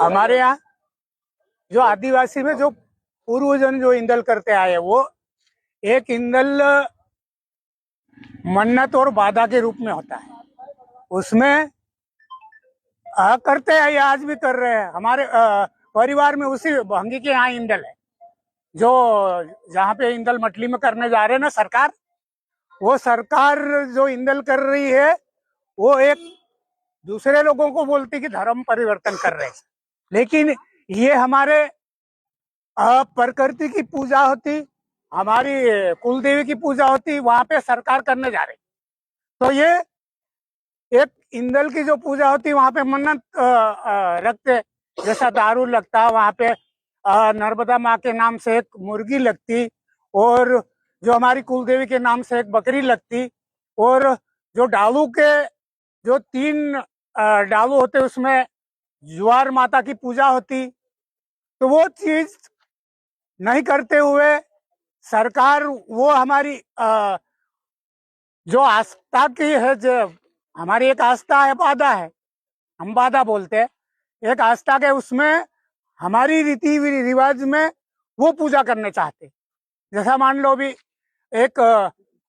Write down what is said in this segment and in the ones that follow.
हमारे यहाँ जो आदिवासी में जो पूर्वजन जो इंदल करते आए वो एक इंदल मन्नत और वादा के रूप में होता है। उसमें करते हैं, ये आज भी कर रहे हैं। हमारे परिवार में उसी भंगी के यहाँ इंदल है, जो जहाँ पे इंदल मटली में करने जा रहे हैं ना सरकार, वो सरकार जो इंदल कर रही है वो एक दूसरे लोगों को बोलती कि धर्म परिवर्तन कर रहे हैं, लेकिन ये हमारे प्रकृति की पूजा होती, हमारी कुलदेवी की पूजा होती, वहां पे सरकार करने जा रही। तो ये एक इंदल की जो पूजा होती वहां पे मन्नत रखते, जैसा दारू लगता वहां पे नर्मदा माँ के नाम से एक मुर्गी लगती, और जो हमारी कुलदेवी के नाम से एक बकरी लगती, और जो डालू के जो 3 डालू होते उसमें ज्वार माता की पूजा होती। तो वो चीज नहीं करते हुए सरकार वो हमारी जो आस्था की है, जो हमारी एक आस्था है, बाधा है, हम बाधा बोलते हैं, एक आस्था के उसमें हमारी रीति रिवाज में वो पूजा करने चाहते। जैसा मान लो भी एक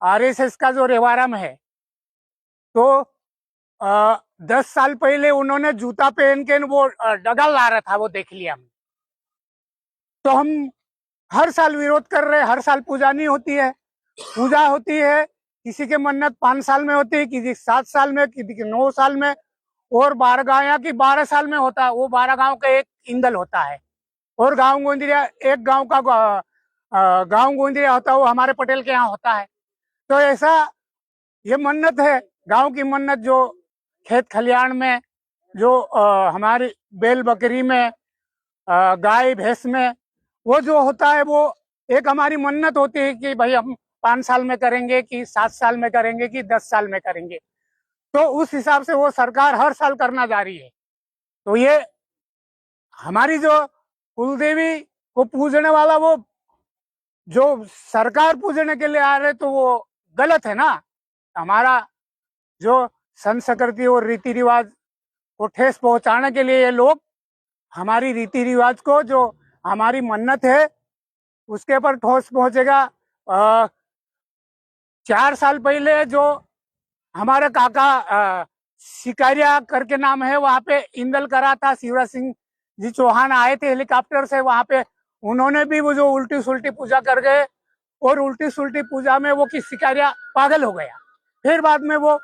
आरएसएस का जो रेवाराम है, तो 10 साल पहले उन्होंने जूता पहन के वो डगा ला रहा था, वो देख लिया हमने। तो हम हर साल विरोध कर रहे हैं, हर साल पूजा नहीं होती है। पूजा होती है, किसी के मन्नत 5 साल में होती है, किसी 7 साल में, किसी के 9 साल में, और 12 गाया की 12 साल में होता है। वो 12 गांव का एक इंदल होता है, और गांव गोंदिया एक गांव का गांव गोंदिया होता है, वो हमारे पटेल के यहाँ होता है। तो ऐसा ये मन्नत है, गांव की मन्नत, जो खेत खलियान में, जो हमारी बैल बकरी में, गाय भैंस में, वो जो होता है वो एक हमारी मन्नत होती है कि भाई हम 5 साल में करेंगे, कि 7 साल में करेंगे, कि 10 साल में करेंगे। तो उस हिसाब से वो सरकार हर साल करना जा रही है। तो ये हमारी जो कुलदेवी को पूजने वाला, वो जो सरकार पूजने के लिए आ रहे, तो वो गलत है ना। हमारा जो संस्कृति और रीति रिवाज को ठेस पहुंचाने के लिए ये लोग हमारी रीति रिवाज को, जो हमारी मन्नत है, उसके पर ठोस पहुंचेगा। 4 साल पहले जो हमारे काका शिकारिया करके नाम है, वहां पे इंदल करा था। शिवराज सिंह जी चौहान आए थे हेलीकॉप्टर से वहां पे, उन्होंने भी वो जो उल्टी सुल्टी पूजा कर गए, और उल्टी सुल्टी पूजा में वो कि शिकारिया पागल हो गया। फिर बाद में वो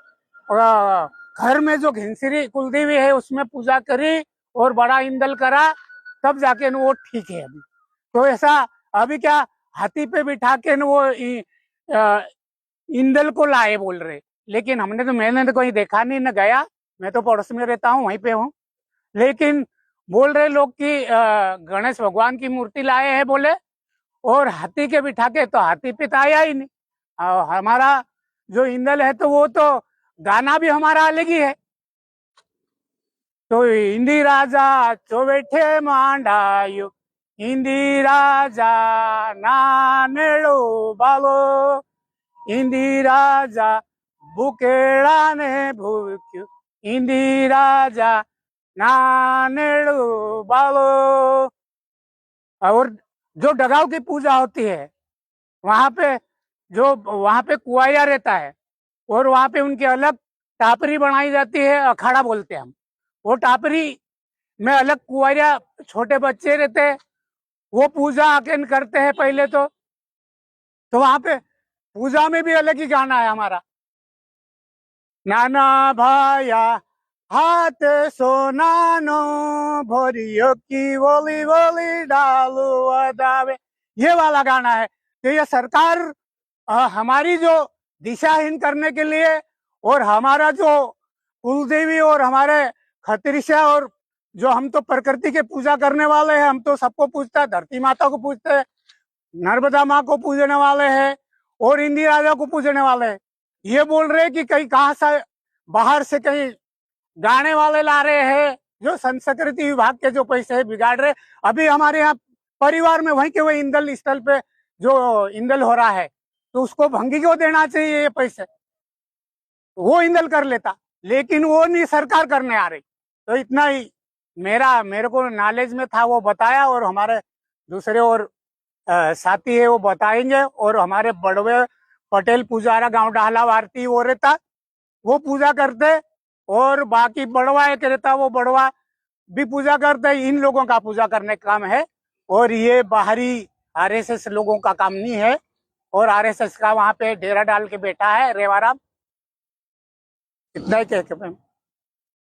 घर में जो घिंसरी कुलदेवी है उसमें पूजा करी और बड़ा इंदल करा, तब जाके वो ठीक है अभी। तो ऐसा अभी क्या हाथी पे बिठा के वो इंदल को लाए बोल रहे, लेकिन मैंने तो कहीं देखा नहीं, न गया। मैं तो पड़ोस में रहता हूँ, वहीं पे हूँ। लेकिन बोल रहे लोग कि गणेश भगवान की मूर्ति लाए हैं बोले, और हाथी के बिठा के, तो हाथी पे तो आया ही नहीं। हमारा जो इंदल है तो वो तो गाना भी हमारा अलग ही है। तो इंदी राजा चोबेठे मांडायो, इंदी राजा नानेड़ो बालो, इंदी राजा बुकेड़ा ने भूक्यू, इंदी राजा नानेड़ो बालो। और जो डगाव की पूजा होती है, वहां पे कुआया रहता है, और वहां पे उनकी अलग टापरी बनाई जाती है, अखाड़ा बोलते हैं हम। वो टापरी में अलग कुआया छोटे बच्चे रहते हैं, वो पूजा आके करते हैं पहले तो वहां पे पूजा में भी अलग ही गाना है हमारा, नाना भाया हाथ सोनानो भरियो की बोली बोली डालू अदावे, ये वाला गाना है। तो ये सरकार हमारी जो दिशाहीन करने के लिए, और हमारा जो कुलदेवी और हमारे खतरिशा, और जो हम तो प्रकृति के पूजा करने वाले हैं, हम तो सबको पूजते हैं, धरती माता को पूजते हैं, नर्मदा माँ को पूजने वाले हैं, और इंदी राजा को पूजने वाले हैं। ये बोल रहे हैं कि कहीं कहाँ से बाहर से कहीं गाने वाले ला रहे हैं, जो संस्कृति विभाग के जो पैसे बिगाड़ रहे। अभी हमारे यहाँ परिवार में वहीं के वही इंदल स्थल पे जो इंदल हो रहा है, तो उसको भंगी को देना चाहिए ये पैसे, वो इंदल कर लेता। लेकिन वो नहीं सरकार करने आ रही। तो इतना ही मेरे को नॉलेज में था वो बताया, और हमारे दूसरे और साथी है वो बताएंगे। और हमारे बड़वे पटेल पुजारा गांव डाहला भारती वो रहता, वो पूजा करते, और बाकी बड़वा एक रहता वो बड़वा भी पूजा करते। इन लोगों का पूजा करने का काम है, और ये बाहरी आरएसएस लोगों का काम नहीं है। और आरएसएस का वहां पे डेरा डाल के बैठा है रेवाराम। इतना ही कह के